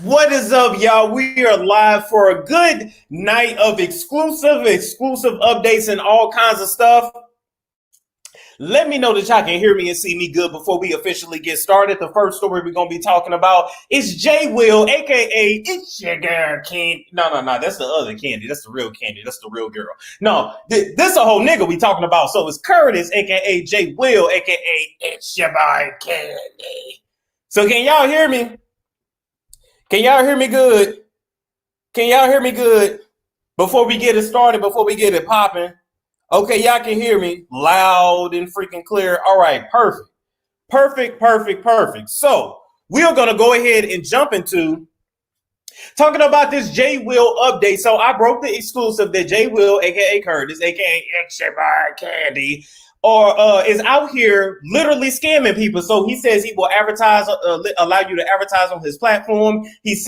What is up, y'all? We are live for a good night of exclusive updates and all kinds of stuff. Let me know that y'all can hear me and see me good before we officially get started. The first story we're going to be talking about is Jaywill, a.k.a. It's Your Girl Candy. No, that's the other Candy. That's the real Candy. That's the real girl. No, this a whole nigga we talking about. So it's Curtis, a.k.a. Jaywill, a.k.a. It's Your Boy Candy. So can y'all hear me? Can y'all hear me good? Can y'all hear me good? Before we get it started, before we get it popping. Okay, y'all can hear me loud and freaking clear. All right, perfect. So we are going to go ahead and jump into talking about this Jaywill update. So I broke the exclusive that Jaywill, a.k.a. Curtis, a.k.a. It's Your Boy Candy, is out here literally scamming people. So he says he will advertise, allow you to advertise on his platform. He's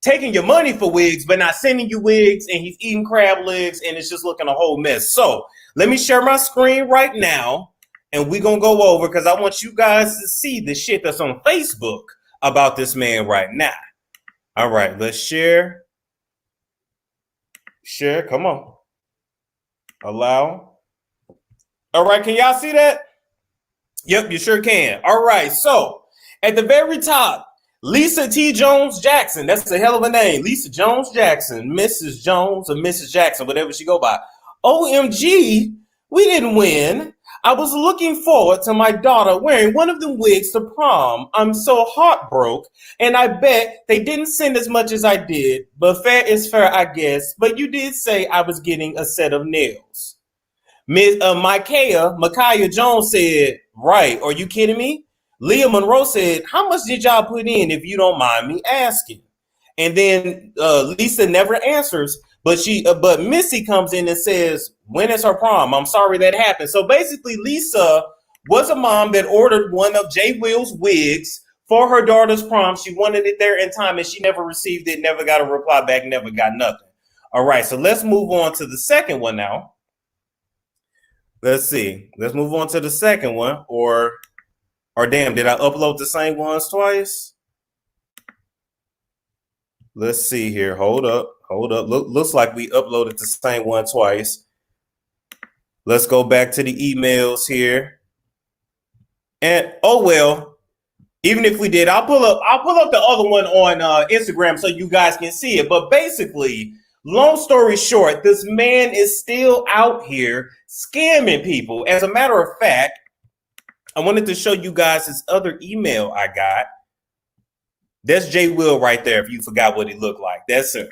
taking your money for wigs, but not sending you wigs, and he's eating crab legs, and it's just looking a whole mess. So let me share my screen right now, and we're going to go over, because I want you guys to see the shit that's on Facebook about this man right now. All right, let's share. Share, come on. Allow. All right, can y'all see that? Yep, you sure can. All right, so at the very top, Lisa T. Jones Jackson. That's a hell of a name. Lisa Jones Jackson, Mrs. Jones or Mrs. Jackson, whatever she go by. OMG, we didn't win. I was looking forward to my daughter wearing one of the wigs to prom. I'm so heartbroken, and I bet they didn't send as much as I did, but fair is fair, I guess. But you did say I was getting a set of nails. Miss Micaiah Jones said, right, are you kidding me? Leah Monroe said, how much did y'all put in, if you don't mind me asking? And then Lisa never answers, but Missy comes in and says, when is her prom? I'm sorry that happened. So basically, Lisa was a mom that ordered one of Jaywill's wigs for her daughter's prom. She wanted it there in time, and she never received it, never got a reply back, never got nothing. All right, so let's move on to the second one now. Let's see. Let's move on to the second one, or damn, did I upload the same ones twice? Let's see here. Hold up. Looks like we uploaded the same one twice. Let's go back to the emails here. And oh well, even if we did, I'll pull up the other one on Instagram so you guys can see it. But basically, long story short, this man is still out here scamming people. As a matter of fact, I wanted to show you guys this other email I got. That's Jaywill right there, if you forgot what he looked like. That's him.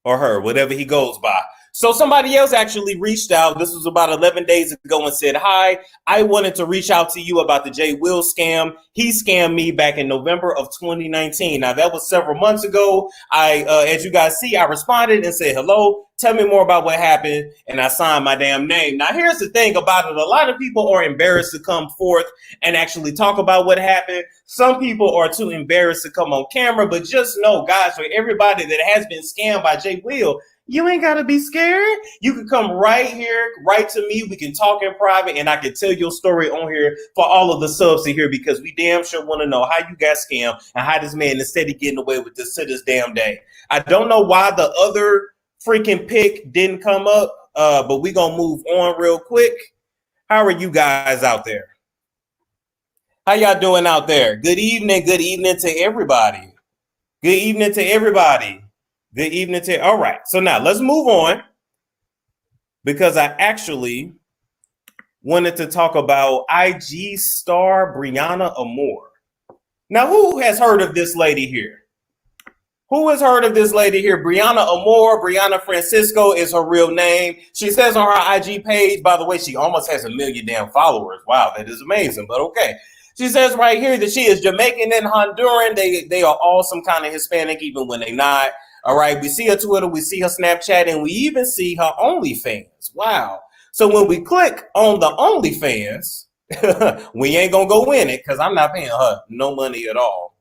Or her, whatever he goes by. So somebody else actually reached out. This was about 11 days ago and said, hi, I wanted to reach out to you about the Jaywill scam. He scammed me back in November of 2019. Now, that was several months ago. As you guys see, I responded and said, hello, tell me more about what happened. And I signed my damn name. Now, here's the thing about it. A lot of people are embarrassed to come forth and actually talk about what happened. Some people are too embarrassed to come on camera. But just know, guys, for everybody that has been scammed by Jaywill, you ain't got to be scared. You can come right here, right to me. We can talk in private, and I can tell your story on here for all of the subs to hear, because we damn sure want to know how you got scammed and how this man is steady getting away with this to this damn day. I don't know why the other freaking pick didn't come up, but we going to move on real quick. How are you guys out there? How y'all doing out there? Good evening to everybody. Good evening to everybody. Good evening to all right. So now let's move on, because I actually wanted to talk about IG star Briana Amor. Now, who has heard of this lady here? Who has heard of this lady here? Briana Amor, Briana Francisco is her real name. She says on her IG page, by the way, she almost has 1 million damn followers. Wow, that is amazing, but okay. She says right here that she is Jamaican and Honduran. They are all some kind of Hispanic, even when they're not. All right, we see her Twitter, we see her Snapchat, and we even see her OnlyFans. Wow. So when we click on the OnlyFans, we ain't going to go in it, because I'm not paying her no money at all.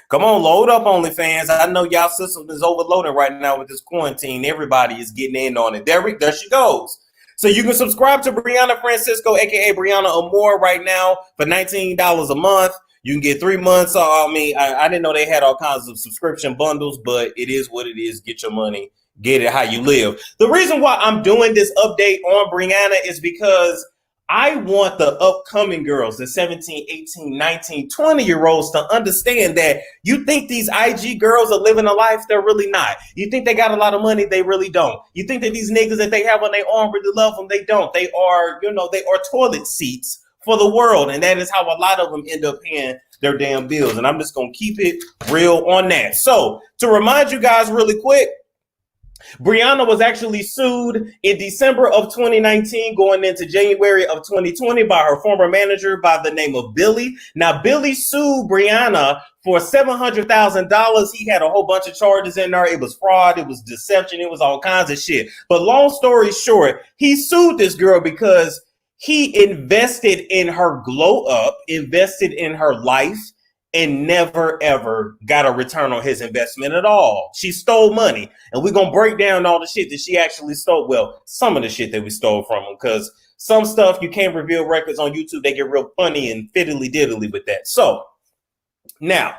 Come on, load up OnlyFans. I know y'all system is overloaded right now with this quarantine. Everybody is getting in on it. There she goes. So you can subscribe to Briana Francisco, a.k.a. Briana Amor, right now for $19 a month. You can get 3 months. I mean, I didn't know they had all kinds of subscription bundles, but it is what it is. Get your money, get it how you live. The reason why I'm doing this update on Brianna is because I want the upcoming girls, the 17, 18, 19, 20-year-olds to understand that you think these IG girls are living a life, they're really not. You think they got a lot of money, they really don't. You think that these niggas that they have on their arm really love them, they don't. They are, they are toilet seats for the world. And that is how a lot of them end up paying their damn bills. And I'm just going to keep it real on that. So to remind you guys really quick, Brianna was actually sued in December of 2019 going into January of 2020 by her former manager by the name of Billy. Now, Billy sued Brianna for $700,000. He had a whole bunch of charges in there. It was fraud. It was deception. It was all kinds of shit. But long story short, he sued this girl because he invested in her glow up, invested in her life, and never, ever got a return on his investment at all. She stole money. And we're going to break down all the shit that she actually stole. Well, some of the shit that we stole from him, because some stuff you can't reveal records on YouTube. They get real funny and fiddly diddly with that. So now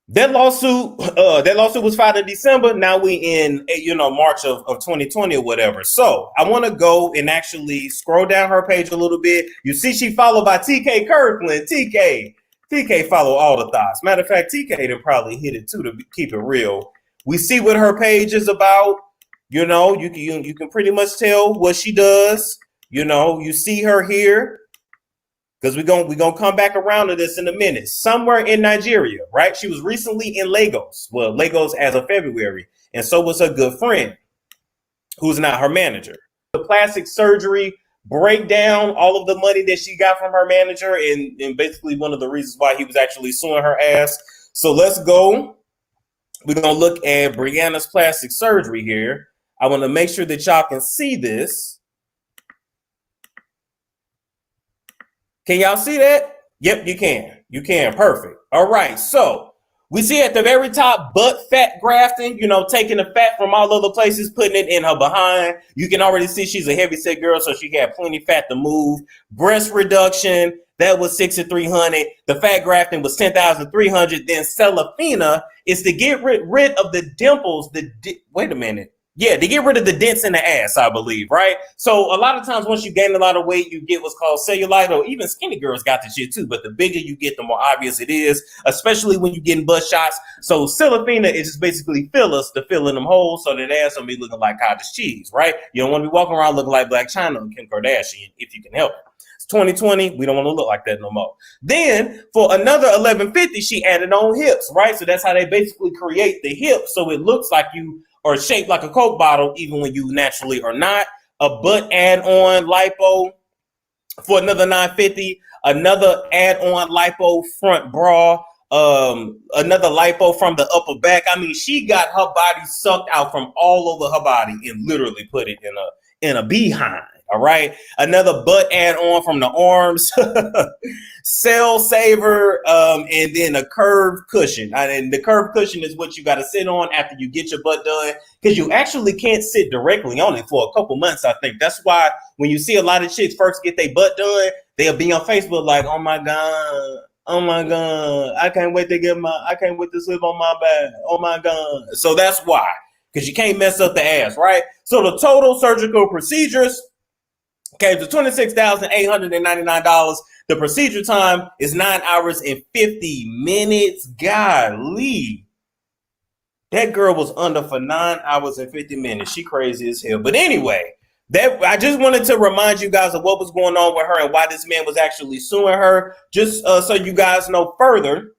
that lawsuit was filed in December. Now we in, March of 2020 or whatever. So I want to go and actually scroll down her page a little bit. You see she followed by TK Kirkland. TK follow all the thoughts. Matter of fact, TK done probably hit it too, to keep it real. We see what her page is about. You can pretty much tell what she does. You see her here, because we're gonna come back around to this in a minute. Somewhere in Nigeria, right? She was recently in Lagos. Well, Lagos as of February, and so was her good friend, who's not her manager. The plastic surgery breakdown, all of the money that she got from her manager, and basically one of the reasons why he was actually suing her ass. So let's go. We're going to look at Brianna's plastic surgery here. I want to make sure that y'all can see this. Can y'all see that? Yep, you can. You can. Perfect. All right. So we see at the very top, butt fat grafting, taking the fat from all other places, putting it in her behind. You can already see she's a heavyset girl, so she had plenty of fat to move. Breast reduction, that was $6,300. The fat grafting was $10,300. Then Cellophena is to get rid of the dimples. Wait a minute. Yeah, to get rid of the dents in the ass, I believe, right? So a lot of times once you gain a lot of weight, you get what's called cellulite, or even skinny girls got the shit too. But the bigger you get, the more obvious it is, especially when you're getting butt shots. So Cellophena is just basically fillers to fill in them holes so that ass will be looking like cottage cheese, right? You don't want to be walking around looking like Black China or Kim Kardashian if you can help it. It's 2020. We don't want to look like that no more. Then for another $1,150, she added on hips, right? So that's how they basically create the hips. So it looks like you or shaped like a Coke bottle, even when you naturally are not. A butt add-on lipo for another $950. Another add-on lipo front bra. Another lipo from the upper back. I mean, she got her body sucked out from all over her body and literally put it in a behind. All right. Another butt add-on from the arms, cell saver, and then a curved cushion. And the curved cushion is what you got to sit on after you get your butt done, because you actually can't sit directly on it for a couple months, I think. That's why when you see a lot of chicks first get their butt done, they'll be on Facebook like, oh my God, I can't wait to sleep on my bed. Oh my God. So that's why, because you can't mess up the ass, right? So the total surgical procedures came to $26,899. The procedure time is 9 hours and 50 minutes. Golly. That girl was under for 9 hours and 50 minutes. She crazy as hell. But anyway, I just wanted to remind you guys of what was going on with her and why this man was actually suing her. Just so you guys know further,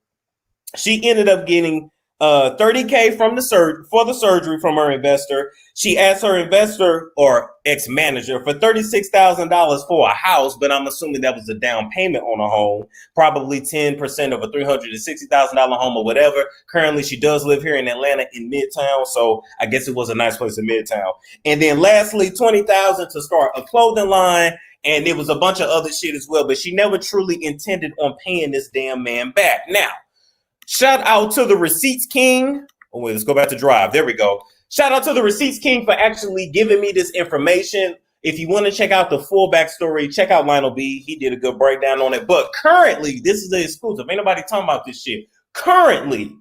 she ended up getting $30K for the surgery from her investor. She asked her investor or ex-manager for $36,000 for a house, but I'm assuming that was a down payment on a home, probably 10% of a $360,000 home or whatever. Currently, she does live here in Atlanta in Midtown, so I guess it was a nice place in Midtown. And then lastly, $20,000 to start a clothing line. And there was a bunch of other shit as well, but she never truly intended on paying this damn man back. Now, shout out to the Receipts King. Oh, wait, let's go back to Drive. There we go. Shout out to the Receipts King for actually giving me this information. If you want to check out the full backstory, check out Lionel B. He did a good breakdown on it. But currently, this is the exclusive. Ain't nobody talking about this shit. Currently,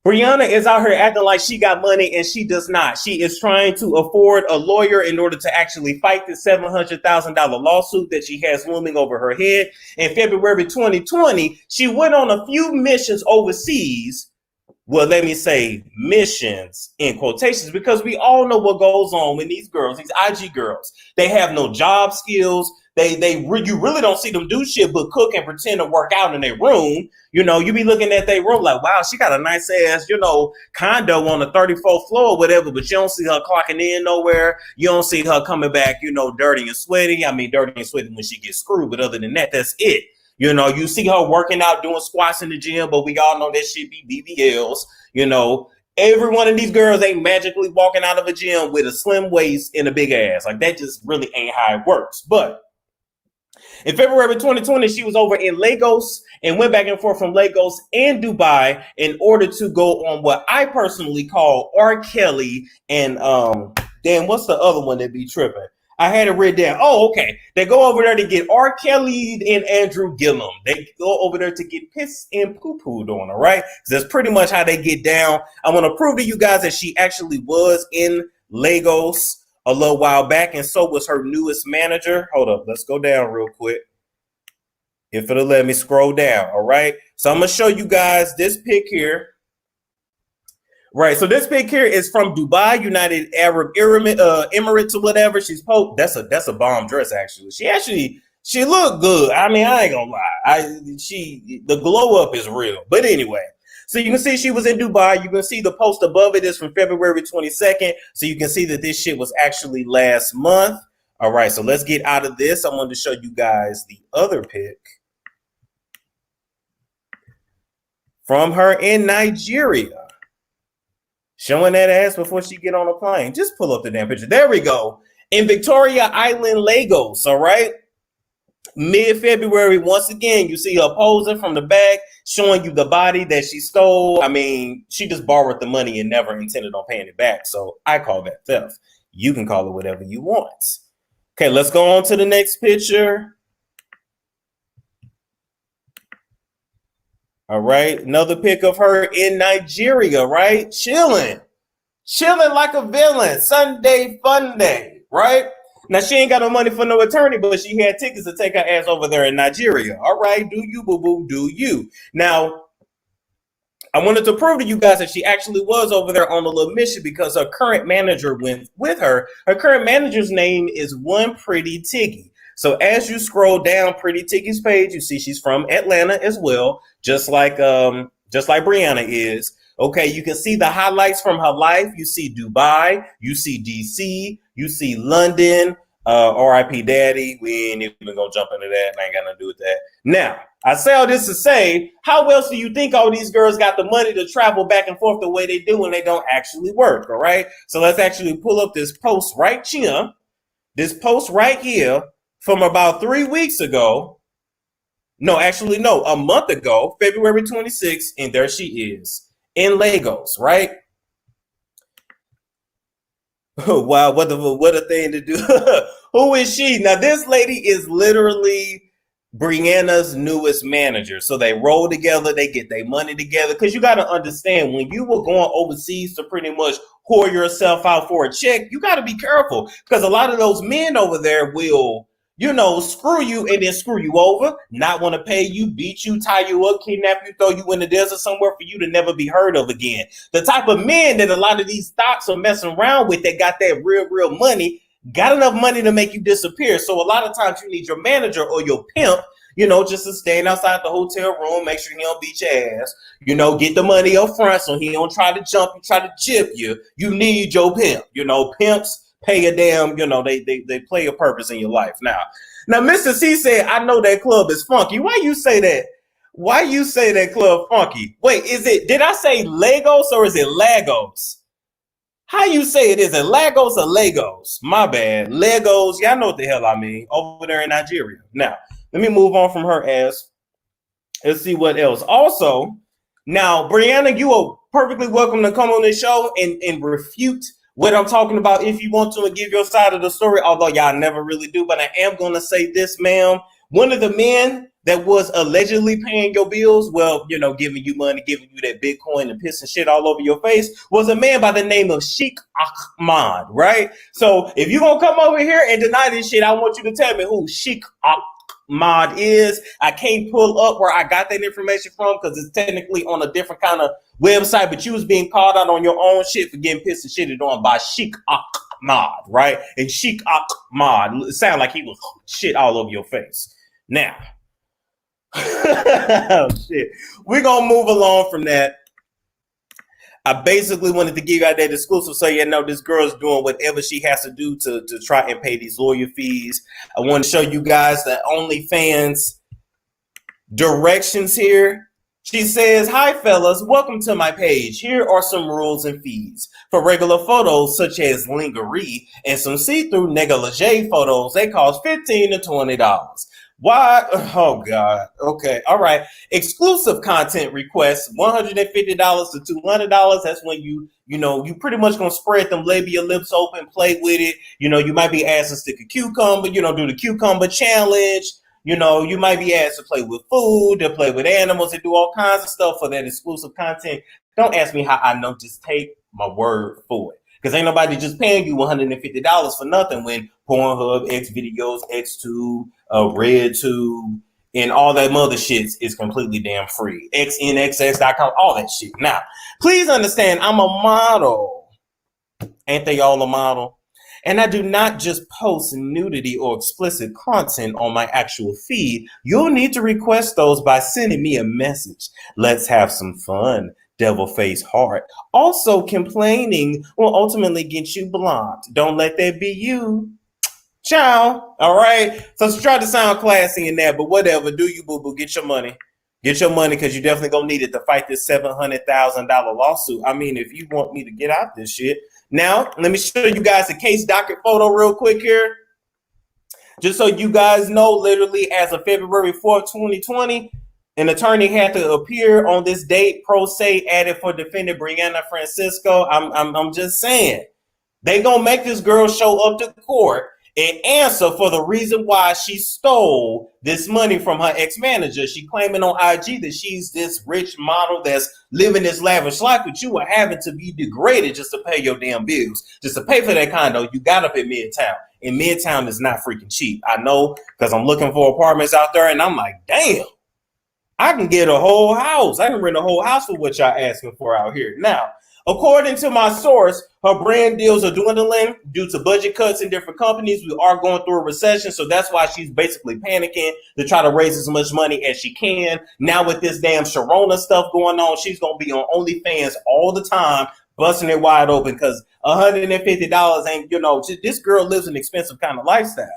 Brianna is out here acting like she got money and she does not. She is trying to afford a lawyer in order to actually fight this $700,000 lawsuit that she has looming over her head. In February 2020, she went on a few missions overseas. Well, let me say missions in quotations, because we all know what goes on when these girls, these IG girls, they have no job skills. You really don't see them do shit but cook and pretend to work out in their room. You know, you be looking at their room like, wow, she got a nice ass, condo on the 34th floor or whatever, but you don't see her clocking in nowhere. You don't see her coming back, dirty and sweaty. I mean, dirty and sweaty when she gets screwed, but other than that, that's it. You see her working out, doing squats in the gym, but we all know that shit be BBLs. Every one of these girls ain't magically walking out of a gym with a slim waist and a big ass. Like, that just really ain't how it works. But in February 2020, she was over in Lagos and went back and forth from Lagos and Dubai in order to go on what I personally call R. Kelly and damn, what's the other one that be tripping? I had it written down. Oh, okay. They go over there to get R. Kelly and Andrew Gillum. They go over there to get pissed and poo-pooed on, all right? That's pretty much how they get down. I want to prove to you guys that she actually was in Lagos a little while back, and so was her newest manager. Hold up. Let's go down real quick. If it'll let me scroll down, all right? So I'm going to show you guys this pic here. Right, so this pic here is from Dubai, United Arab Emirates or whatever. She's that's a bomb dress actually. She looked good. I mean, I ain't gonna lie. The glow up is real. But anyway, so you can see she was in Dubai. You can see the post above it is from February 22nd. So you can see that this shit was actually last month. All right, so let's get out of this. I wanted to show you guys the other pic from her in Nigeria. Showing that ass before she get on a plane. Just pull up the damn picture. There we go. In Victoria Island, Lagos, all right? Mid-February, once again, you see her posing from the back, showing you the body that she stole. I mean, she just borrowed the money and never intended on paying it back. So I call that theft. You can call it whatever you want. Okay, let's go on to the next picture. All right, another pic of her in Nigeria, right? Chilling like a villain. Sunday fun day, right? Now, she ain't got no money for no attorney, but she had tickets to take her ass over there in Nigeria. All right, do you, boo-boo, do you. Now, I wanted to prove to you guys that she actually was over there on a little mission because her current manager went with her. Her current manager's name is One Pretty Tiggy. So as you scroll down Pretty Tiggy's page, you see she's from Atlanta as well, just like Brianna is. Okay, you can see the highlights from her life. You see Dubai, you see DC, you see London, R.I.P. Daddy. We ain't even gonna jump into that. I ain't got nothing to do with that. Now, I say all this to say, how else do you think all these girls got the money to travel back and forth the way they do when they don't actually work, all right? So let's actually pull up this post right here. This post right here from about 3 weeks ago. No, actually, no, a month ago, February 26th, and there she is in Lagos, right? Wow, what a thing to do. Who is she? Now, this lady is literally Brianna's newest manager. So they roll together, they get their money together. Because you got to understand, when you were going overseas to pretty much whore yourself out for a check, you got to be careful. Because a lot of those men over there will, screw you and then screw you over, not want to pay you, beat you, tie you up, kidnap you, throw you in the desert somewhere for you to never be heard of again. The type of men that a lot of these thoughts are messing around with that got that real money, got enough money to make you disappear. So a lot of times you need your manager or your pimp, just to stand outside the hotel room, make sure he don't beat your ass, get the money up front so he don't try to jump you, try to chip you. You need your pimp. Pimps pay a damn, they play a purpose in your life. Now, Mr. C said, I know that club is funky. Why you say that? Why you say that club funky? Wait, did I say Lagos or is it Lagos? How you say it? Is it Lagos or Lagos? My bad. Lagos. Y'all know what the hell I mean. Over there in Nigeria. Now, let me move on from her ass. Let's see what else. Also, now, Brianna, you are perfectly welcome to come on this show and refute what I'm talking about if you want to and give your side of the story, although y'all never really do. But I am going to say this, ma'am. One of the men that was allegedly paying your bills, well, you know, giving you money, giving you that Bitcoin and pissing shit all over your face, was a man by the name of Sheikh Ahmad, right? So if you're going to come over here and deny this shit, I want you to tell me who Sheikh Ahmad is. I can't pull up where I got that information from because it's technically on a different kind of website, but you was being called out on your own shit for getting pissed and shitted on by Sheikh Ahmad, right? And Sheikh Ahmad, it sounded like he was shit all over your face. Now, oh, shit. We're going to move along from that. I basically wanted to give you that exclusive so you know this girl's doing whatever she has to do to try and pay these lawyer fees. I want to show you guys the OnlyFans directions here. She says, "Hi fellas, welcome to my page. Here are some rules and fees. For regular photos such as lingerie and some see-through negligee photos, they cost $15 to $20. Why? Oh God. Okay. All right. Exclusive content requests, $150 to $200. That's when you pretty much gonna spread them labia lips open, play with it. You know, you might be asked to stick a cucumber, do the cucumber challenge. You know, you might be asked to play with food, to play with animals, and do all kinds of stuff for that exclusive content. Don't ask me how I know, just take my word for it. Because ain't nobody just paying you $150 for nothing when Pornhub, Xvideos, Xtube, RedTube, and all that mother shit is completely damn free. XNXS.com, all that shit. Now, please understand, I'm a model. Ain't they all a model? And I do not just post nudity or explicit content on my actual feed. You'll need to request those by sending me a message. Let's have some fun. Devil face heart. Also, complaining will ultimately get you blocked. Don't let that be you. Ciao. All right. So try to sound classy in that, but whatever. Do you, boo boo? Get your money. Get your money because you definitely gonna need it to fight this $700,000 lawsuit. I mean, if you want me to get out this shit. Now, let me show you guys a case docket photo real quick here. Just so you guys know, literally as of February 4th, 2020, an attorney had to appear on this date, pro se, added for defendant Brianna Francisco. I'm just saying, they gonna make this girl show up to court and answer for the reason why she stole this money from her ex-manager. She claiming on IG that she's this rich model that's living this lavish life, but you are having to be degraded just to pay your damn bills. Just to pay for that condo you got up in Midtown. And Midtown is not freaking cheap. I know, because I'm looking for apartments out there, and I'm like, damn. I can get a whole house. I can rent a whole house for what y'all asking for out here. Now, according to my source, her brand deals are dwindling due to budget cuts in different companies. We are going through a recession, so that's why she's basically panicking to try to raise as much money as she can. Now with this damn Sharona stuff going on, she's going to be on OnlyFans all the time, busting it wide open because $150 ain't, this girl lives an expensive kind of lifestyle.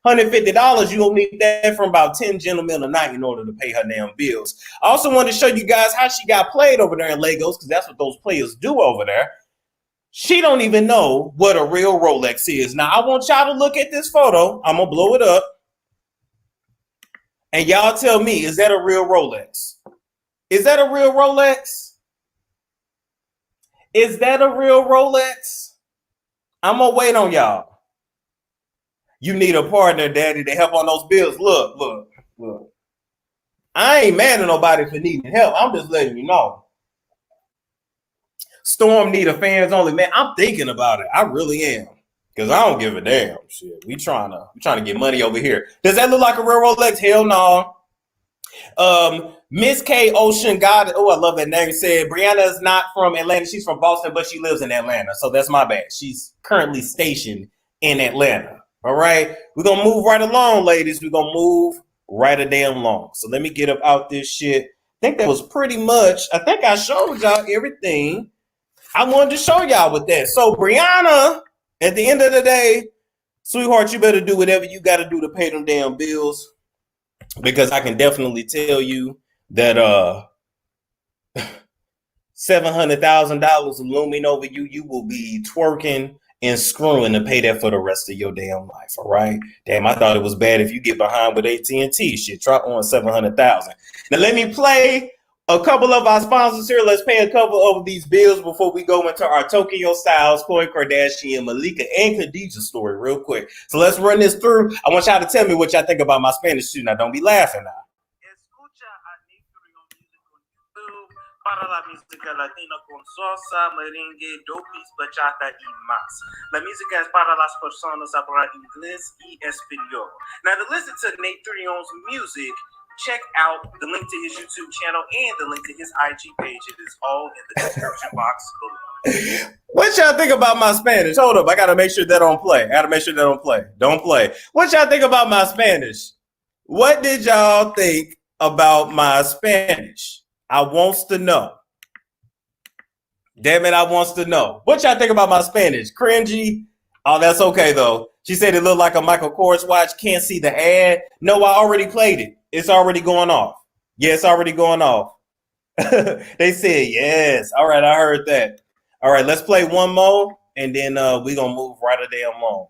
$150, you gonna need that from about 10 gentlemen a night in order to pay her damn bills. I also want to show you guys how she got played over there in Lagos, because that's what those players do over there. She don't even know what a real Rolex is. Now, I want y'all to look at this photo. I'm gonna blow it up. And y'all tell me, is that a real Rolex? Is that a real Rolex? Is that a real Rolex? I'm gonna wait on y'all. You need a partner, daddy, to help on those bills. Look. I ain't mad at nobody for needing help. I'm just letting you know. Storm need a fans only. Man, I'm thinking about it. I really am. Because I don't give a damn. Shit. We trying to get money over here. Does that look like a real Rolex? Hell no. Miss K Ocean God. Oh, I love that name. Said Brianna is not from Atlanta. She's from Boston, but she lives in Atlanta. So that's my bad. She's currently stationed in Atlanta. All right, we're going to move right along, ladies. We're going to move right a damn along. So let me get up out this shit. I think that was pretty much, I think I showed y'all everything I wanted to show y'all with that. So Brianna, at the end of the day, sweetheart, you better do whatever you got to do to pay them damn bills. Because I can definitely tell you that $700,000 looming over you, you will be twerking and screwing to pay that for the rest of your damn life, all right? Damn, I thought it was bad if you get behind with AT&T. Shit, try on $700,000. Now let me play a couple of our sponsors here. Let's pay a couple of these bills before we go into our Tokyo Styles, Khloe Kardashian, Malika, and Khadijah story real quick. So let's run this through. I want y'all to tell me what y'all think about my Spanish too. Now, don't be laughing now. Escucha a Natreon music on YouTube para la música latina con salsa, merengue, dopis, bachata y más. La música es para las personas hablar inglés y español. Now, to listen to Natreon's music, check out the link to his YouTube channel and the link to his IG page. It is all in the description box below. What y'all think about my Spanish? Hold up, I gotta make sure that don't play. Don't play. What y'all think about my Spanish? What did y'all think about my Spanish? I wants to know. Damn it, I wants to know. What y'all think about my Spanish? Cringy? Oh, that's okay though. She said it looked like a Michael Kors watch. Can't see the ad. No, I already played it. It's already going off. Yeah, it's already going off. They said yes. All right, I heard that. All right, let's play one more, and then we're going to move right a damn on.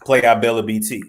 Play our Bella BT.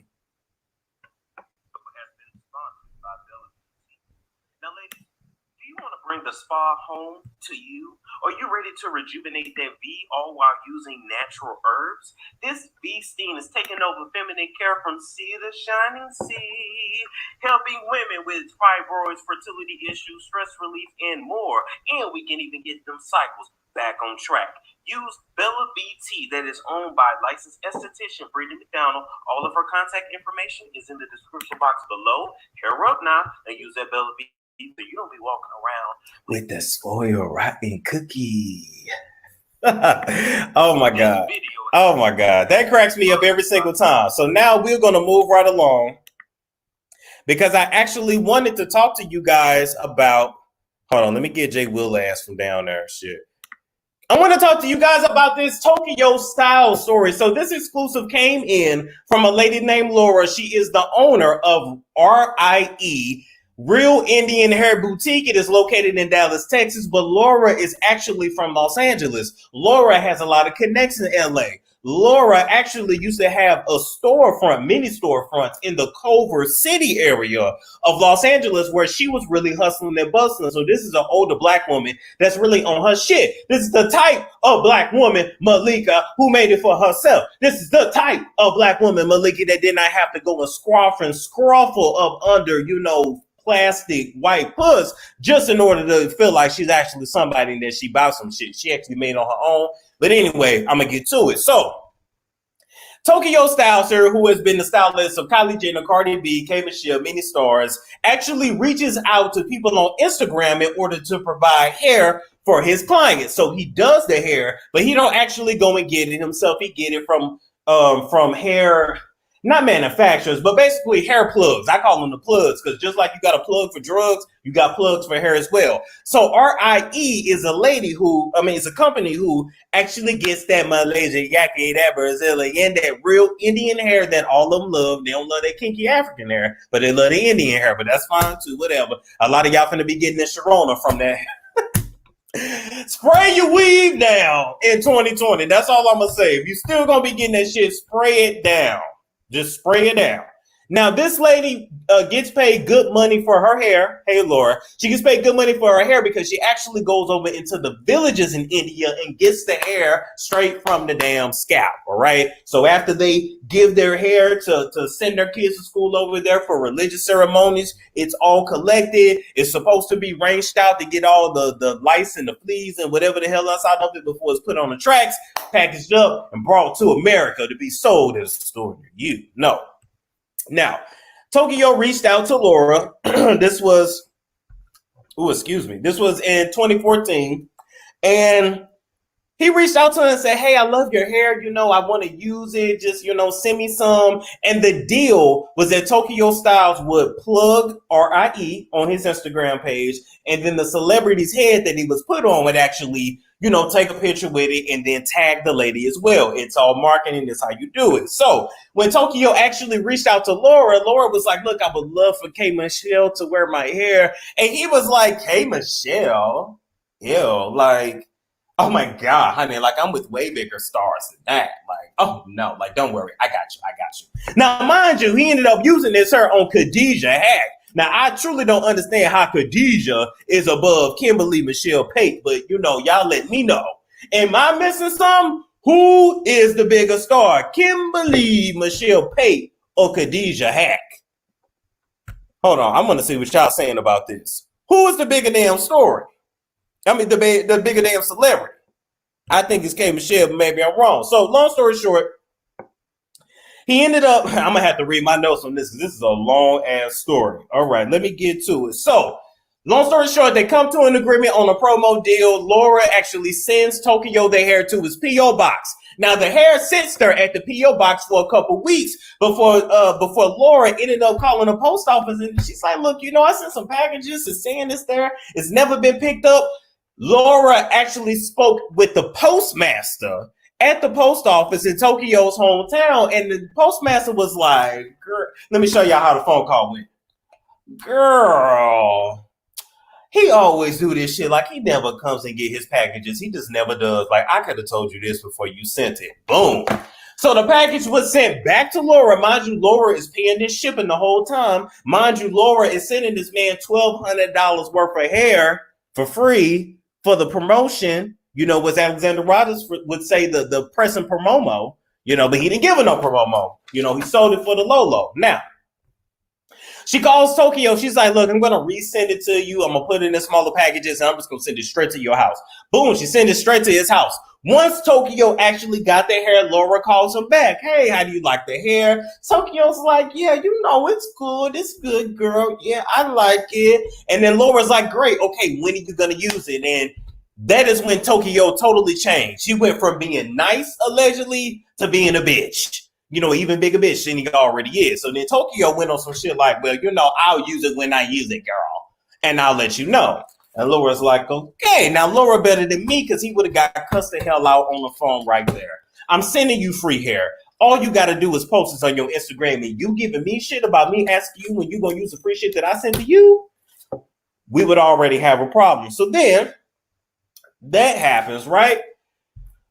Now, ladies, do you want to bring the spa home to you? Are you ready to rejuvenate that V all while using natural herbs? This V steam is taking over feminine care from sea to shining sea, helping women with fibroids, fertility issues, stress relief, and more. And we can even get them cycles back on track. Use Bella BT that is owned by licensed esthetician Brianna Amor. All of her contact information is in the description box below. Hair up now and use that Bella BT. So you don't be walking around with the spoiled rotten cookie. Oh my God. Oh my God. That cracks me up every single time. So now we're going to move right along because I actually wanted to talk to you guys about, hold on, let me get Jaywill ass from down there. Shit. I want to talk to you guys about this Tokyo style story. So this exclusive came in from a lady named Laura. She is the owner of RIE, Real Indian Hair Boutique. It is located in Dallas, Texas, but Laura is actually from Los Angeles. Laura has a lot of connections in LA. Laura actually used to have a storefront, mini storefronts in the Culver City area of Los Angeles where she was really hustling and bustling. So this is an older black woman that's really on her shit. This is the type of black woman, Malika, who made it for herself. This is the type of black woman, Malika, that did not have to go and scruffle up under, plastic white puss just in order to feel like she's actually somebody that she bought some shit. She actually made on her own. But anyway, I'm going to get to it. So, Tokyo Styles, who has been the stylist of Kylie Jenner, Cardi B, K Michelle, many stars, actually reaches out to people on Instagram in order to provide hair for his clients. So he does the hair, but he don't actually go and get it himself. He get it from hair, not manufacturers, but basically hair plugs. I call them the plugs because just like you got a plug for drugs, you got plugs for hair as well. So RIE is a company who actually gets that Malaysian yaki, that Brazilian, that real Indian hair that all of them love. They don't love that kinky African hair, but they love the Indian hair, but that's fine too, whatever. A lot of y'all finna be getting this Sharona from that. Spray your weave down in 2020. That's all I'm gonna say. If you still gonna be getting that shit, spray it down. Just spray it down. Now, this lady gets paid good money for her hair. Hey, Laura. She gets paid good money for her hair because she actually goes over into the villages in India and gets the hair straight from the damn scalp, all right? So after they give their hair to send their kids to school over there for religious ceremonies, it's all collected. It's supposed to be ranged out to get all the lice and the fleas and whatever the hell else out of it before it's put on the tracks, packaged up, and brought to America to be sold as a store near you. No. Now, Tokyo reached out to Laura. This was in 2014. And he reached out to her and said, hey, I love your hair. I want to use it. Just, send me some. And the deal was that Tokyo Styles would plug RIE on his Instagram page. And then the celebrity's head that he was put on would actually, take a picture with it and then tag the lady as well. It's all marketing. That's how you do it. So when Tokyo actually reached out to Laura, Laura was like, look, I would love for K Michelle to wear my hair. And he was like, K Michelle? Ew, like, oh my God, honey, like I'm with way bigger stars than that. Like, oh no, don't worry. I got you. Now, mind you, he ended up using this hair on Khadijah Haqq. Now, I truly don't understand how Khadijah is above Kimberly Michelle Pate, but y'all let me know. Am I missing something? Who is the bigger star, Kimberly Michelle Pate or Khadijah Haqq? Hold on, I'm gonna see what y'all saying about this. Who is the bigger damn story? I mean, the bigger damn celebrity. I think it's K. Michelle, but maybe I'm wrong. So, long story short, he ended up, I'm going to have to read my notes on this because this is a long-ass story. All right, let me get to it. So, long story short, they come to an agreement on a promo deal. Laura actually sends Tokyo the hair to his P.O. box. Now, the hair sits there at the P.O. box for a couple weeks before Laura ended up calling the post office. And she's like, look, I sent some packages. It's saying it's there. It's never been picked up. Laura actually spoke with the postmaster at the post office in Tokyo's hometown, and the postmaster was like, girl, let me show y'all how the phone call went. Girl, he always do this shit. Like, he never comes and get his packages. He just never does. Like, I could have told you this before you sent it. Boom. So the package was sent back to Laura. Mind you, Laura is paying this shipping the whole time. Mind you, Laura is sending this man $1,200 worth of hair for free for the promotion, was Alexander Rodgers would say the press and promo, but he didn't give her no promo. He sold it for the low. Now, she calls Tokyo. She's like, look, I'm going to resend it to you. I'm going to put it in smaller packages, and I'm just going to send it straight to your house. Boom, she sent it straight to his house. Once Tokyo actually got the hair, Laura calls him back. Hey, how do you like the hair? Tokyo's like, yeah, it's good. It's good, girl. Yeah, I like it. And then Laura's like, great. Okay, when are you going to use it? And that is when Tokyo totally changed. She went from being nice, allegedly, to being a bitch. Even bigger bitch than he already is. So then Tokyo went on some shit like, well, I'll use it when I use it, girl. And I'll let you know. And Laura's like, okay, now Laura better than me because he would have got cussed the hell out on the phone right there. I'm sending you free hair. All you got to do is post this on your Instagram, and you giving me shit about me asking you when you going to use the free shit that I sent to you, we would already have a problem. So then that happens, right?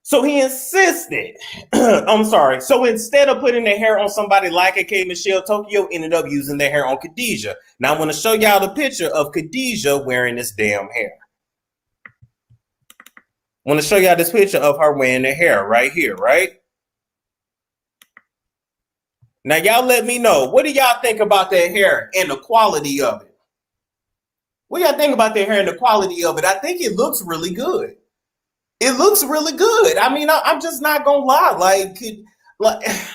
So he insisted. I'm sorry. So instead of putting the hair on somebody like a K. Michelle, Tokyo ended up using their hair on Khadijah. Now I want to show y'all the picture of Khadijah wearing this damn hair. I want to show y'all this picture of her wearing the hair right here, right? Now y'all let me know. What do y'all think about that hair and the quality of it? What do y'all think about that hair and the quality of it? I think it looks really good. It looks really good. I mean, I'm just not gonna lie. Like,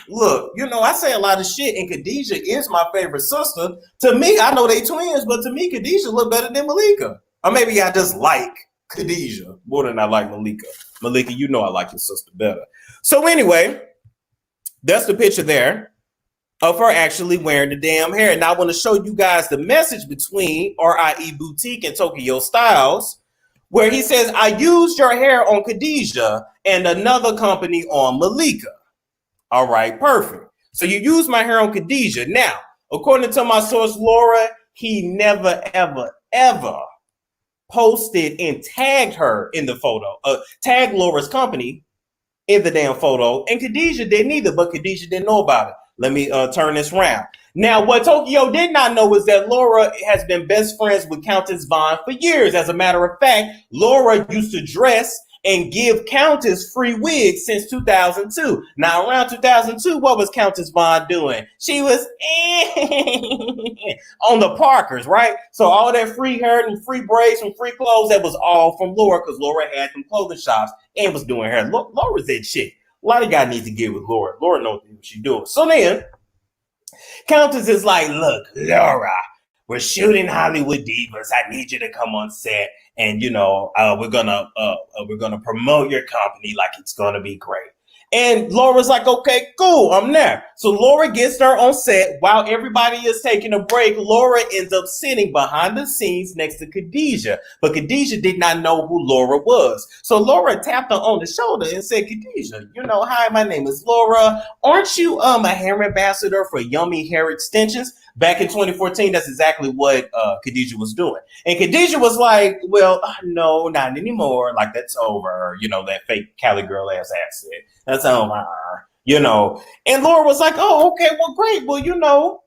look, I say a lot of shit, and Khadijah is my favorite sister. To me, I know they twins, but to me, Khadijah look better than Malika. Or maybe I just like Khadijah more than I like Malika. Malika, I like your sister better. So anyway, that's the picture there of her actually wearing the damn hair. Now I want to show you guys the message between RIE Boutique and Tokyo Styles, where he says, I used your hair on Khadijah and another company on Malika. All right, perfect. So you used my hair on Khadijah. Now, according to my source, Laura, he never, ever, ever posted and tagged her in the photo. Tagged Laura's company in the damn photo. And Khadijah didn't either, but Khadijah didn't know about it. Let me turn this around. Now, what Tokyo did not know is that Laura has been best friends with Countess Vaughn for years. As a matter of fact, Laura used to dress and give Countess free wigs since 2002. Now, around 2002, what was Countess Vaughn doing? She was on the Parkers, right? So all that free hair and free braids and free clothes, that was all from Laura because Laura had some clothing shops and was doing hair. Laura's that shit. A lot of guys need to get with Laura. Laura knows what she's doing. So then, Countess is like, look, Laura, we're shooting Hollywood Divas. I need you to come on set, and we're gonna promote your company like it's gonna be great. And Laura's like, okay, cool, I'm there. So Laura gets there on set while everybody is taking a break. Laura ends up sitting behind the scenes next to Khadijah, but Khadijah did not know who Laura was. So Laura tapped her on the shoulder and said, Khadijah, hi, my name is Laura. Aren't you a hair ambassador for Yummy Hair Extensions? Back in 2014, that's exactly what Khadijah was doing. And Khadijah was like, well, no, not anymore. Like, that's over. That fake Cali girl ass accent. That's over. And Laura was like, oh, okay, well, great. Well,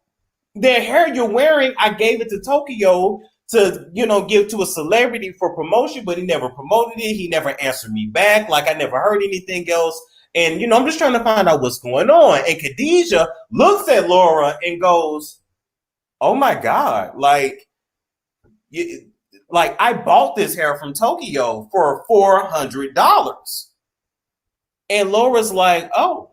the hair you're wearing, I gave it to Tokyo to, give to a celebrity for promotion, but he never promoted it. He never answered me back. Like, I never heard anything else. And, I'm just trying to find out what's going on. And Khadijah looks at Laura and goes, oh my God, like I bought this hair from Tokyo for $400. And Laura's like, oh.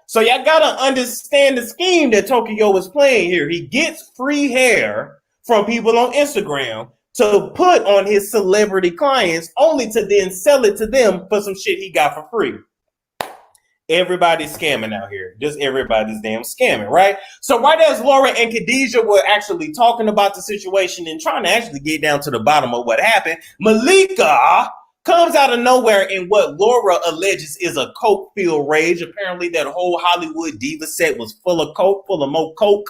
So y'all gotta understand the scheme that Tokyo is playing here. He gets free hair from people on Instagram to put on his celebrity clients, only to then sell it to them for some shit he got for free. Everybody's scamming out here. Just everybody's damn scamming, right? So right as Laura and Khadijah were actually talking about the situation and trying to actually get down to the bottom of what happened, Malika comes out of nowhere in what Laura alleges is a coke-filled rage. Apparently that whole Hollywood diva set was full of coke, full of more coke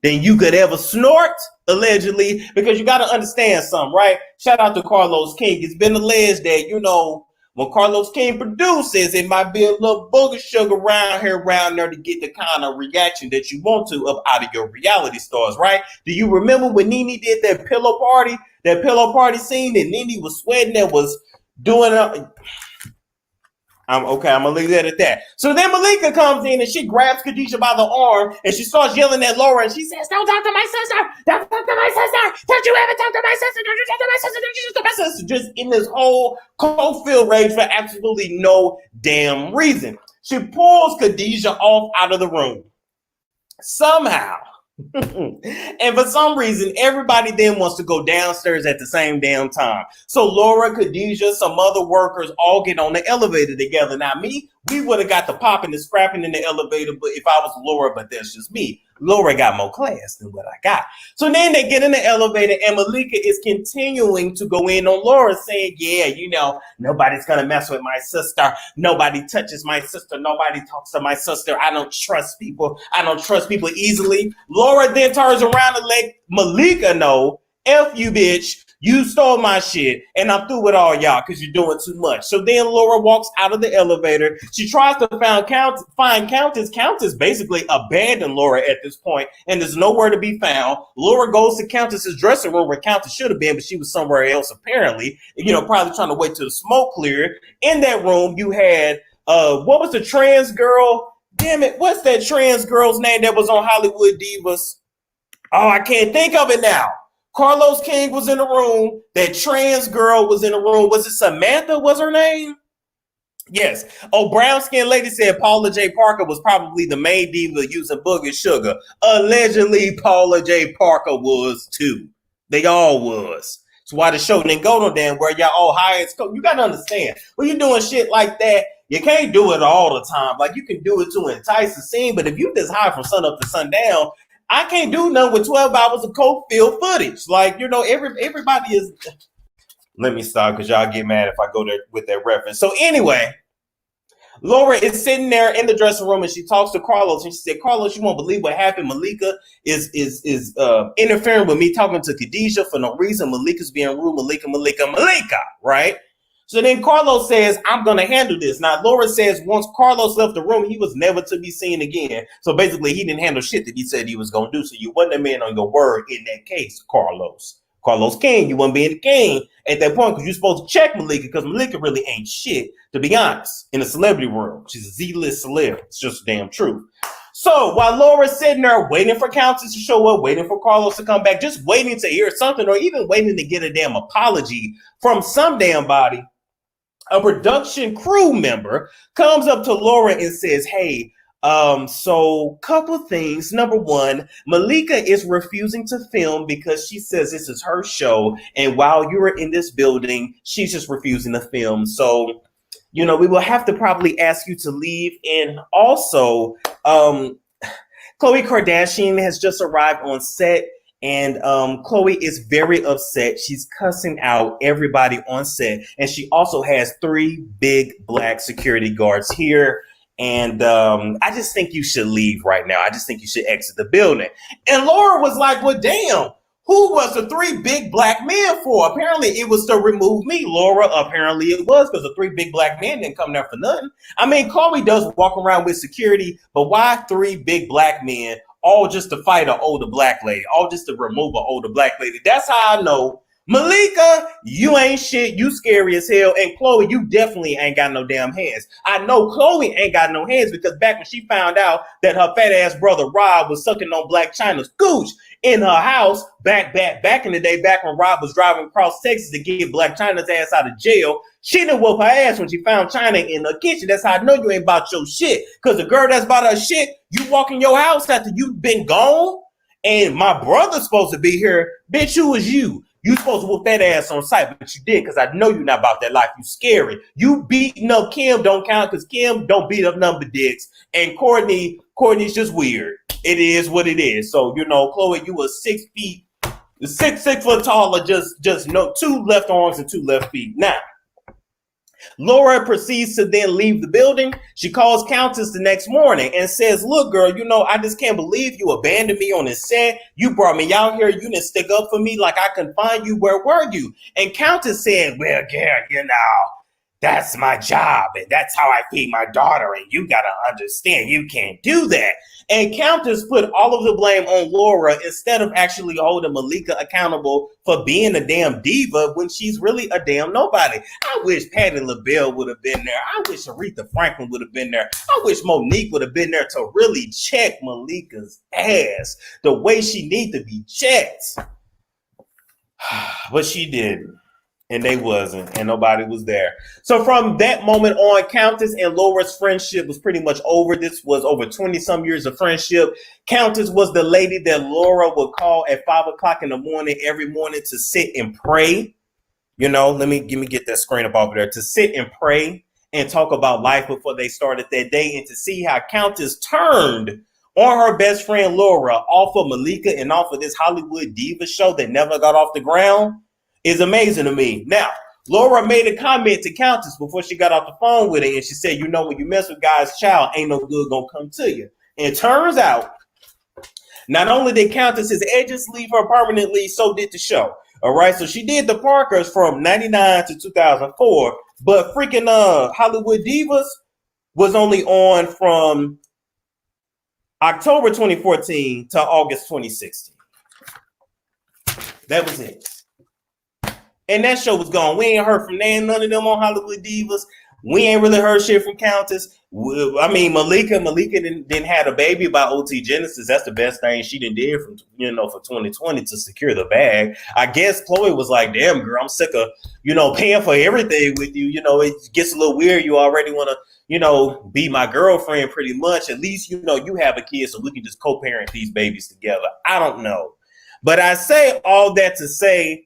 than you could ever snort, allegedly, because you got to understand something, right? Shout out to Carlos King. It's been alleged that, when Carlos King produces, it might be a little booger sugar around there to get the kind of reaction that you want to up out of your reality stars, right? Do you remember when Nene did that pillow party scene and Nene was sweating and was doing I'm gonna leave that at that. So then Malika comes in and she grabs Khadijah by the arm and she starts yelling at Laura and she says, don't talk to my sister! Don't talk to my sister! Don't you ever talk to my sister! Don't you talk to my sister! Don't you talk to my sister! Just in this whole cold-filled rage for absolutely no damn reason. She pulls Khadijah off out of the room. Somehow. And for some reason, everybody then wants to go downstairs at the same damn time. So Laura, Khadijah, some other workers all get on the elevator together. Now we would have got the popping and scrapping in the elevator, but if I was Laura, but that's just me. Laura got more class than what I got. So then they get in the elevator and Malika is continuing to go in on Laura saying, yeah, nobody's going to mess with my sister. Nobody touches my sister. Nobody talks to my sister. I don't trust people. I don't trust people easily. Laura then turns around and let Malika know, F you, bitch. You stole my shit, and I'm through with all y'all because you're doing too much. So then Laura walks out of the elevator. She tries to find Countess. Countess basically abandoned Laura at this point, and there's nowhere to be found. Laura goes to Countess's dressing room where Countess should have been, but she was somewhere else apparently. Probably trying to wait till the smoke cleared. In that room, you had what was the trans girl? Damn it, what's that trans girl's name that was on Hollywood Divas? Oh, I can't think of it now. Carlos King was in the room. That trans girl was in the room. Was it Samantha was her name? Yes. Oh, brown skinned lady said Paula J. Parker was probably the main diva using booger sugar. Allegedly, Paula J. Parker was too. They all was. That's why the show didn't go no damn where y'all all hired. You got to understand, when you're doing shit like that, you can't do it all the time. Like, you can do it to entice the scene, but if you just hire from sun up to sundown, I can't do nothing with 12 hours of coke-filled footage. Like, everybody is... Let me stop because y'all get mad if I go there with that reference. So anyway, Laura is sitting there in the dressing room and she talks to Carlos and she said, Carlos, you won't believe what happened. Malika is interfering with me talking to Khadijah for no reason. Malika's being rude. Malika, right? So then Carlos says, I'm going to handle this. Now, Laura says once Carlos left the room, he was never to be seen again. So basically, he didn't handle shit that he said he was going to do. So you wasn't a man on your word in that case, Carlos. Carlos King, you wasn't being the king at that point because you're supposed to check Malika because Malika really ain't shit, to be honest, in the celebrity world. She's a Z-list celeb. It's just the damn truth. So while Laura's sitting there waiting for Countess to show up, waiting for Carlos to come back, just waiting to hear something or even waiting to get a damn apology from some damn body, a production crew member comes up to Laura and says, hey, so couple things. Number one, Malika is refusing to film because she says this is her show. And while you're in this building, she's just refusing to film. So, we will have to probably ask you to leave. And also, Khloe Kardashian has just arrived on set. And Khloe is very upset. She's cussing out everybody on set. And she also has 3 big black security guards here. And I just think you should leave right now. I just think you should exit the building. And Laura was like, well, damn, who was the 3 big black men for? Apparently it was to remove me, Laura. Apparently it was because the 3 big black men didn't come there for nothing. I mean, Khloe does walk around with security, but why 3 big black men all just to fight an older black lady, all just to remove an older black lady. That's how I know, Malika, you ain't shit. You scary as hell. And Khloe, you definitely ain't got no damn hands. I know Khloe ain't got no hands because back when she found out that her fat ass brother Rob was sucking on Blac Chyna's gooch in her house back in the day, back when Rob was driving across Texas to get Blac Chyna's ass out of jail, she didn't whoop her ass when she found Chyna in the kitchen. That's how I know you ain't about your shit. Because the girl that's about her shit, you walk in your house after you've been gone, and my brother's supposed to be here. Bitch, who is you? You supposed to whoop that ass on sight, but you did because I know you're not about that life. You scary. You beating up Kim don't count because Kim don't beat up number dicks. And Courtney's just weird. It is what it is. So, Khloe, you were 6 feet, 6 foot taller, just no 2 left arms and 2 left feet. Now, Laura proceeds to then leave the building. She calls Countess the next morning and says, look, girl, I just can't believe you abandoned me on this set. You brought me out here. You didn't stick up for me like I can find you. Where were you? And Countess said, well, girl, that's my job. And that's how I feed my daughter. And you got to understand, you can't do that. And Countess put all of the blame on Laura instead of actually holding Malika accountable for being a damn diva when she's really a damn nobody. I wish Patti LaBelle would have been there. I wish Aretha Franklin would have been there. I wish Monique would have been there to really check Malika's ass the way she needs to be checked. But she didn't. And they wasn't, and nobody was there. So from that moment on, Countess and Laura's friendship was pretty much over. This was over 20-some years of friendship. Countess was the lady that Laura would call at 5 o'clock in the morning every morning to sit and pray. Let me get that screen up over there. To sit and pray and talk about life before they started that day, and to see how Countess turned on her best friend Laura off of Malika and off of this Hollywood diva show that never got off the ground is amazing to me. Now, Laura made a comment to Countess before she got off the phone with her, and she said, when you mess with God's child, ain't no good gonna come to you. And it turns out, not only did Countess's edges leave her permanently, so did the show. All right, so she did the Parkers from 99 to 2004, but freaking Hollywood Divas was only on from October 2014 to August 2016. That was it. And that show was gone. We ain't heard from none of them on Hollywood Divas. We ain't really heard shit from Countess. Malika didn't have a baby by OT Genesis. That's the best thing she did for 2020 to secure the bag. I guess Khloe was like, damn, girl, I'm sick of, paying for everything with you. It gets a little weird. You already want to, be my girlfriend pretty much. At least, you have a kid so we can just co-parent these babies together. I don't know. But I say all that to say,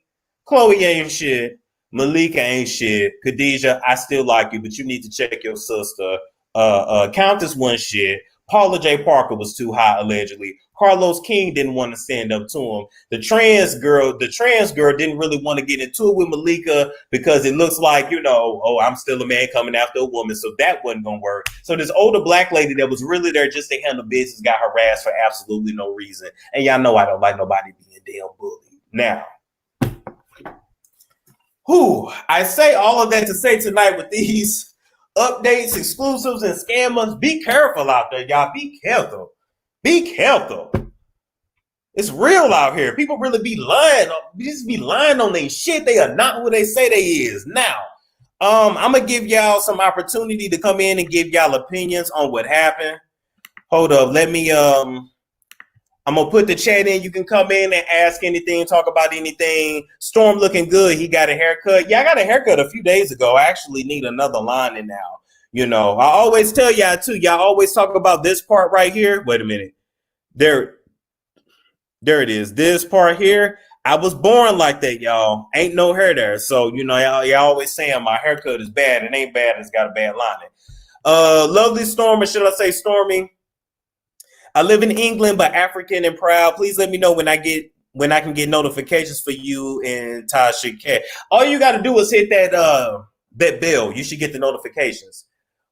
Khloe ain't shit. Malika ain't shit. Khadijah, I still like you, but you need to check your sister. Countess wasn't shit. Paula J. Parker was too high, allegedly. Carlos King didn't want to stand up to him. The trans girl didn't really want to get into it with Malika because it looks like, I'm still a man coming after a woman, so that wasn't going to work. So this older black lady that was really there just to handle business got harassed for absolutely no reason. And y'all know I don't like nobody being damn bullied. Now, I say all of that to say tonight with these updates, exclusives, and scammers, be careful out there, y'all. Be careful. Be careful. It's real out here. People really be lying. Just be lying on their shit. They are not who they say they is. Now, I'm going to give y'all some opportunity to come in and give y'all opinions on what happened. Hold up. Let me, I'm going to put the chat in. You can come in and ask anything, talk about anything. Storm looking good. He got a haircut. Yeah, I got a haircut a few days ago. I actually need another lining now. I always tell y'all too. Y'all always talk about this part right here. Wait a minute. There it is. This part here. I was born like that, y'all. Ain't no hair there. So, y'all always saying my haircut is bad. It ain't bad. It's got a bad lining. Lovely Storm, or should I say Stormy? I live in England, but African and proud. Please let me know when I can get notifications for you and Tasha Cat. All you got to do is hit that bell. You should get the notifications.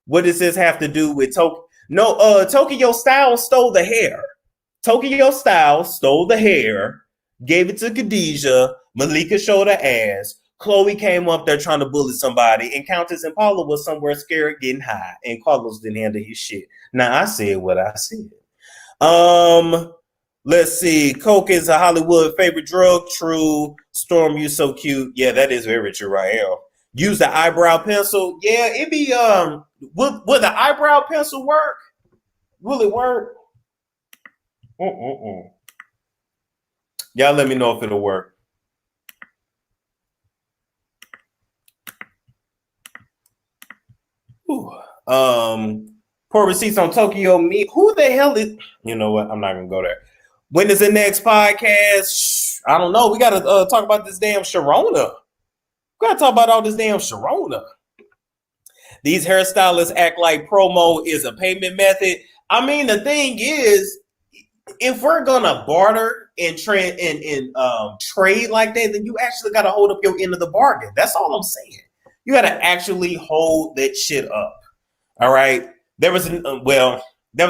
What does this have to do with Tokyo? No, Tokyo Style stole the hair. Tokyo Style stole the hair, gave it to Khadijah. Malika showed her ass. Khloe came up there trying to bully somebody, and Countess and Paula was somewhere scared, getting high, and Carlos didn't handle his shit. Now I said what I said. Let's see. Coke is a Hollywood favorite drug. True. Storm, you so cute. Yeah, that is very true. I am. Use the eyebrow pencil. Yeah, it be would the eyebrow pencil work? Will it work? Y'all let me know if it'll work. Poor receipts on Tokyo Meat. Who the hell is? You know what? I'm not gonna go there. When is the next podcast? I don't know. We gotta talk about this damn Sharona. We gotta talk about all this damn Sharona. These hairstylists act like promo is a payment method. I mean, the thing is, if we're gonna barter and trade like that, then you actually gotta hold up your end of the bargain. That's all I'm saying. You gotta actually hold that shit up. All right. There was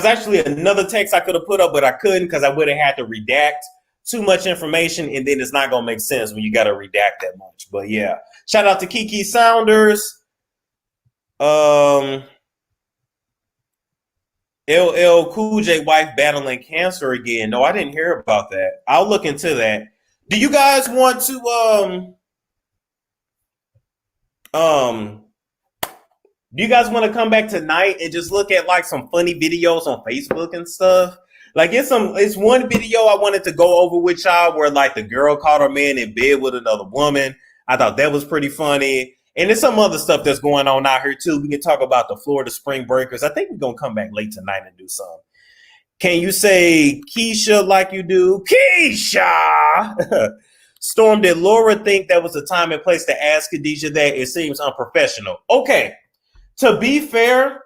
actually another text I could have put up, but I couldn't because I would have had to redact too much information, and then it's not gonna make sense when you gotta redact that much. But yeah, shout out to Kiki Saunders. LL Cool J wife battling cancer again. No, I didn't hear about that. I'll look into that. Do you guys want to do you guys want to come back tonight and just look at like some funny videos on Facebook and stuff? Like it's one video I wanted to go over with y'all where like the girl caught her man in bed with another woman. I thought that was pretty funny. And there's some other stuff that's going on out here too. We can talk about the Florida Spring Breakers. I think we're going to come back late tonight and do some. Can you say Keisha like you do? Keisha! Storm, did Laura think that was the time and place to ask Khadijah that? It seems unprofessional. Okay. To be fair,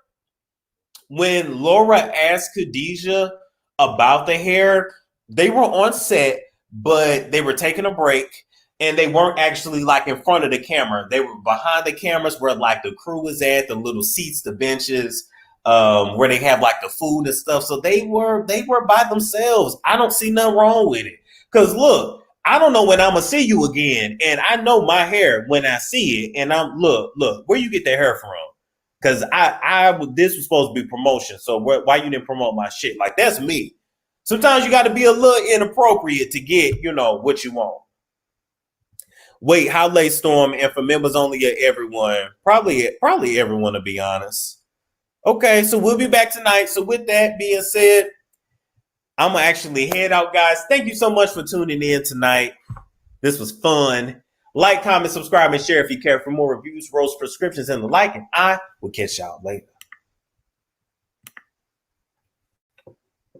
when Laura asked Khadijah about the hair, they were on set, but they were taking a break. And they weren't actually like in front of the camera. They were behind the cameras where like the crew was at, the little seats, the benches, where they have like the food and stuff. So they were by themselves. I don't see nothing wrong with it. Cause look, I don't know when I'm gonna see you again. And I know my hair when I see it. And I'm look, where you get that hair from? Cause this was supposed to be promotion. So why you didn't promote my shit? Like that's me. Sometimes you gotta be a little inappropriate to get, what you want. Wait, how late, Storm? And for members only, everyone. Probably everyone, to be honest. Okay, so we'll be back tonight. So with that being said, I'm going to actually head out, guys. Thank you so much for tuning in tonight. This was fun. Like, comment, subscribe, and share if you care for more reviews, roast, prescriptions, and the like. And I will catch y'all later.